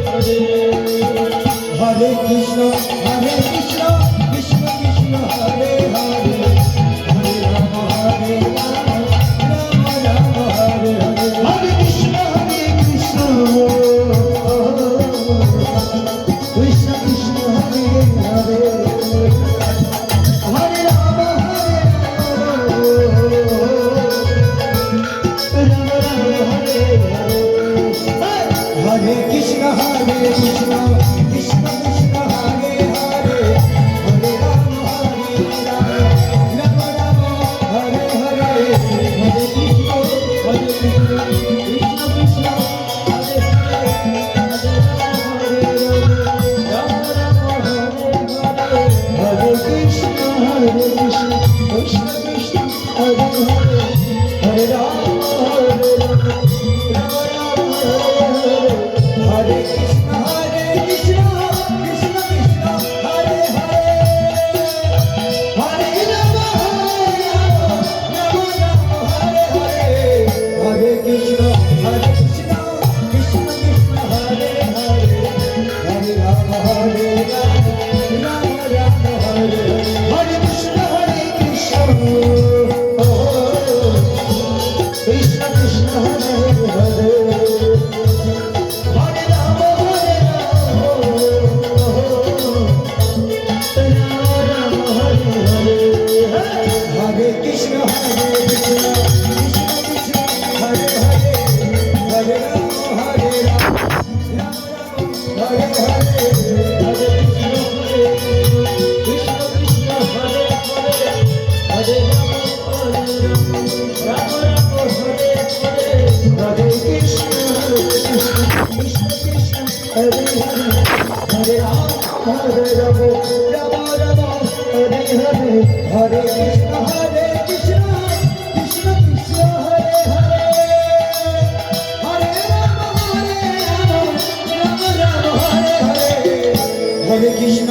Hare Krishna, Krishna Krishna, Hare Hare, Hare Rama, Rama Rama, Hare Hare. Hare Krishna, Krishna Krishna, Hare Hare, Hare Rama, Rama Rama, Hare Hare. Hare Krishna, Krishna Krishna, Hare Hare, Hare Rama, Rama Rama, Hare Hare. Hare Krishna, Krishna Krishna, Hare Hare, Hare Rama, Rama Rama, Hare Hare. Hare Krishna, Krishna Krishna, Hare Hare, Hare Rama, Rama Rama, Hare Hare. Hare Krishna, Krishna Krishna, Hare Hare, Hare Rama, Rama Rama, Hare Hare. Hare Krishna, Krishna Krishna, Hare Hare, Hare Rama, Rama Rama, Hare Hare. Hare Krishna, Krishna Krishna, Hare Hare. Hare Krishna, Krishna Krishna, Hare Hare, Hare Rama, Rama Rama, Hare Hare. Hare Krishna, Krishna Krishna, Hare Hare, Hare Rama, Rama Rama, Hare Hare. Hare Krishna, Krishna Krishna, Hare Hare, Hare Rama, Rama Rama, Hare Hare. Hare Krishna, Krishna Krishna, Hare Hare, Hare Rama, Rama Rama, Hare Hare. Hare Krishna.